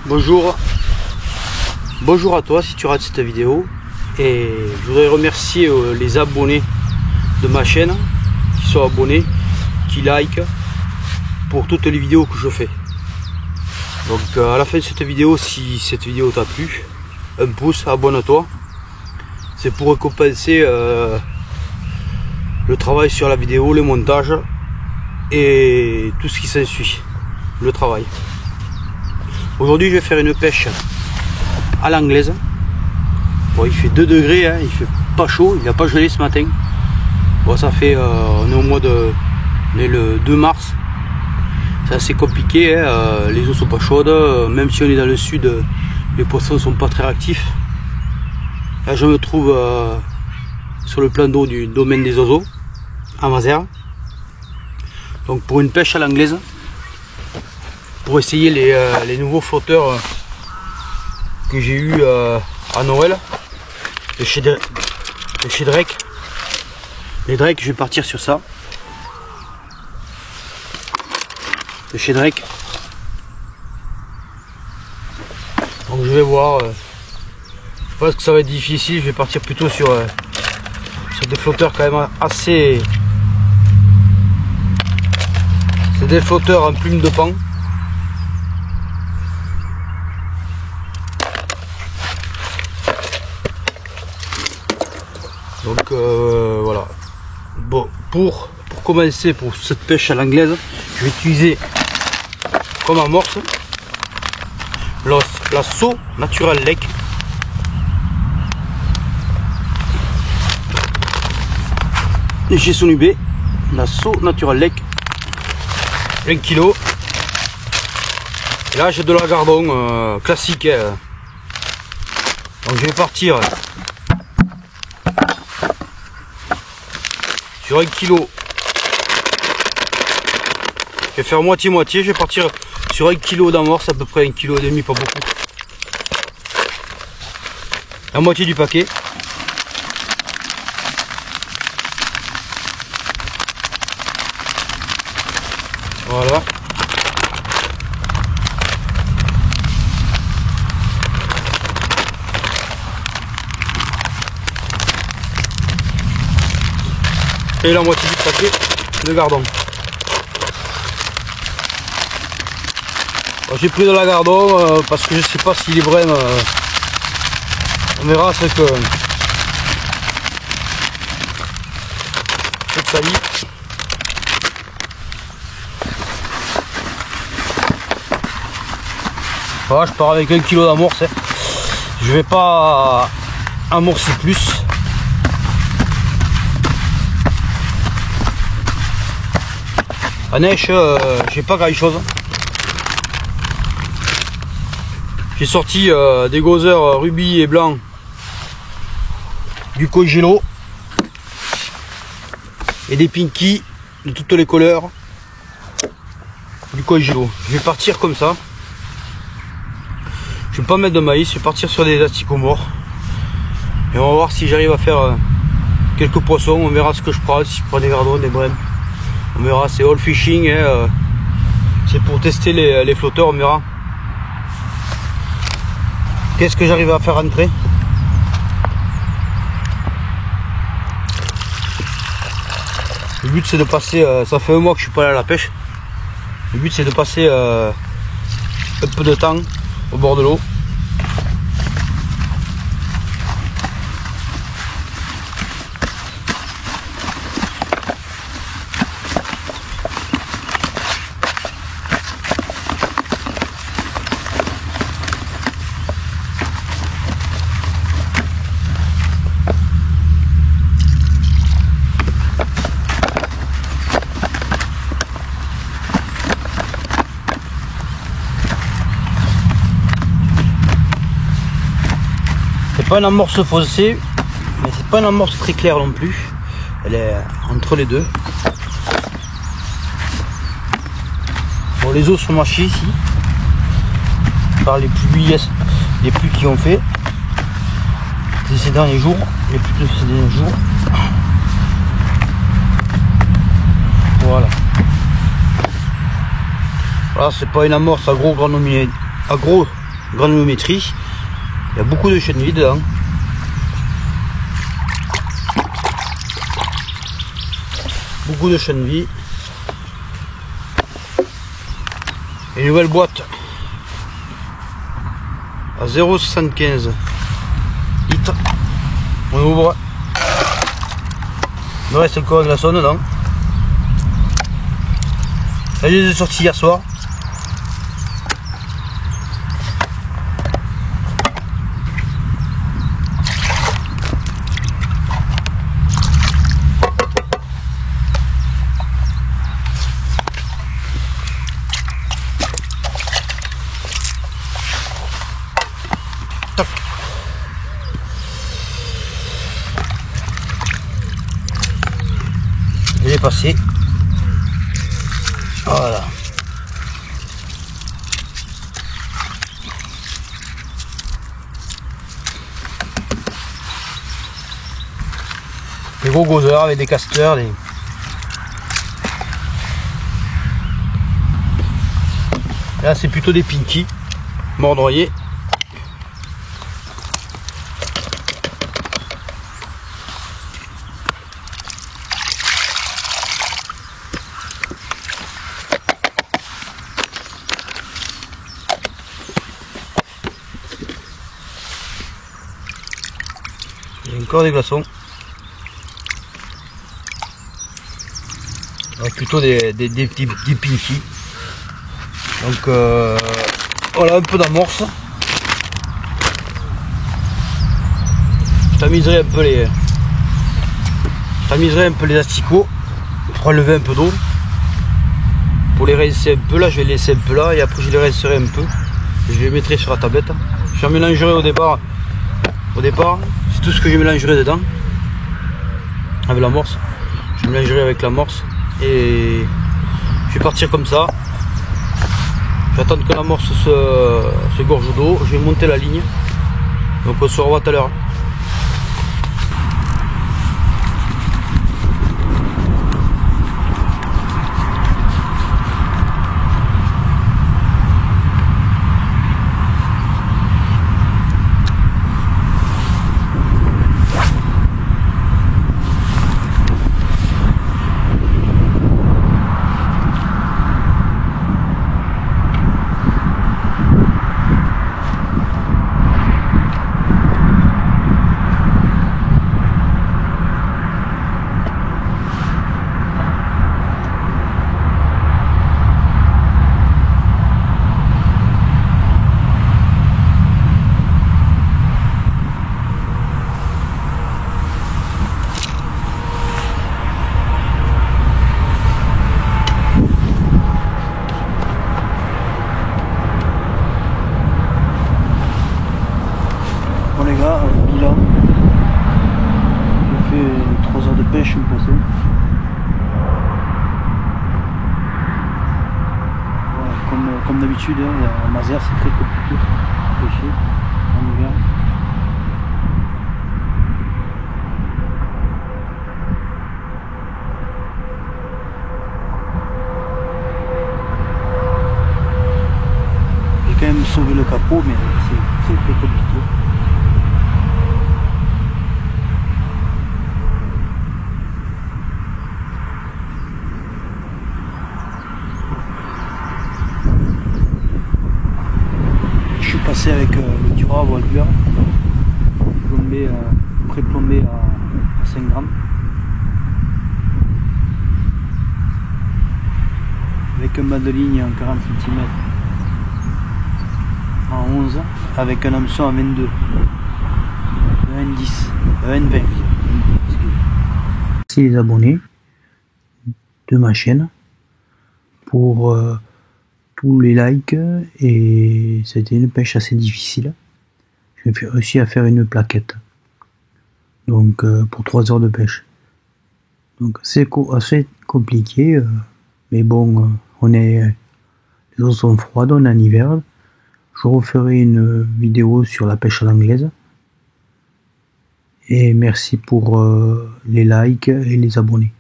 Bonjour à toi si tu rates cette vidéo, et je voudrais remercier les abonnés de ma chaîne qui sont abonnés, qui like pour toutes les vidéos que je fais. Donc à la fin de cette vidéo, si cette vidéo t'a plu, un pouce, abonne-toi, c'est pour récompenser le travail sur la vidéo, le montage et tout ce qui s'ensuit, le travail. Aujourd'hui je vais faire une pêche à l'anglaise. Bon, il fait 2 degrés, hein, il fait pas chaud, il n'a pas gelé ce matin. Bon, ça fait, on est au mois de, on est le 2 mars. C'est assez compliqué, hein, les eaux sont pas chaudes, même si on est dans le sud, les poissons sont pas très réactifs. Là je me trouve sur le plan d'eau du domaine des oiseaux, à Mazères. Donc pour une pêche à l'anglaise, pour essayer les nouveaux flotteurs que j'ai eu à Noël de chez Drake. Les Drake, je vais partir sur ça. De chez Drake. Donc je vais voir. Je pense que ça va être difficile. Je vais partir plutôt sur des flotteurs quand même assez. C'est des flotteurs en plume de pan. Donc voilà. Bon, pour commencer pour cette pêche à l'anglaise, je vais utiliser comme amorce la So Natural Lake. Et chez son UB, la So Natural Lake, 1 kg. Et là j'ai de la gardon classique. Donc je vais partir sur 1 kg. Je vais faire moitié-moitié. Je vais partir sur 1 kg d'amorce, à peu près 1,5 kg, pas beaucoup. La moitié du paquet. Voilà. Et la moitié du paquet de gardon. J'ai pris de la gardon parce que je sais pas s'il est vrai. On verra ce que ça dit. Voilà, je pars avec 1 kg d'amorce. Hein. Je vais pas amorcer plus. À neige, j'ai pas grand chose. J'ai sorti des gozer rubis et blancs du Koi-Gelo et des pinky de toutes les couleurs du Koi-Gelo. Je vais partir comme ça. Je vais pas mettre de maïs, je vais partir sur des asticots morts. Et on va voir si j'arrive à faire quelques poissons. On verra ce que je prends, si je prends des gardons, des brèmes. On verra, c'est all fishing, hein, c'est pour tester les flotteurs, on verra. Qu'est-ce que j'arrive à faire entrer? Le but c'est de passer, ça fait 1 mois que je suis pas allé à la pêche. Le but c'est de passer un peu de temps au bord de l'eau. C'est pas une amorce foncée, mais c'est pas une amorce très claire non plus. Elle est entre les deux. Bon, les eaux sont mâchées ici par les pluies qui ont fait ces derniers jours, les pluies de ces derniers jours. Voilà. Voilà, c'est pas une amorce à gros granulat, à gros granulométrie. Il y a beaucoup de chenilles dedans. Beaucoup de chenilles. Une nouvelle boîte à 0,75 litres. On ouvre. Il me reste encore un glaçon dedans. Là, je les ai sortis hier soir. Tac. Je l'ai passé. Voilà. Des gros gosseurs avec des casteurs. Là c'est plutôt des pinky mordroyés. Il y a encore des glaçons. Plutôt des petits pinky. Donc voilà un peu d'amorce. Je tamiserai un peu les asticots pour enlever un peu d'eau. Pour les rincer un peu là, je vais les laisser un peu là et après je les rincerai un peu. Je les mettrai sur la tablette. Je mélangerai au départ, c'est tout ce que je mélangerai dedans. Avec l'amorce. Je mélangerai avec l'amorce. Et je vais partir comme ça. J'attends que l'amorce se gorge d'eau. Je vais monter la ligne. Donc on se revoit tout à l'heure. Bon les gars, bilan. J'ai fait 3 heures de pêche une passée. Voilà, comme d'habitude, hein, à Mazères c'est très compliqué de pêcher en hiver. J'ai quand même sauvé le capot, mais c'est très compliqué. Je suis passé avec le Dura Volver, pré-plombé à 5 grammes. Avec un bas de ligne en 40 cm en 11, avec un hameçon à 22, un 10, un 20. Merci les abonnés de ma chaîne pour tous les likes, et c'était une pêche assez difficile. J'ai réussi à faire une plaquette, donc pour 3 heures de pêche. Donc c'est assez compliqué, mais bon, les eaux sont froides, on est en hiver. Je referai une vidéo sur la pêche à l'anglaise. Et merci pour les likes et les abonnés.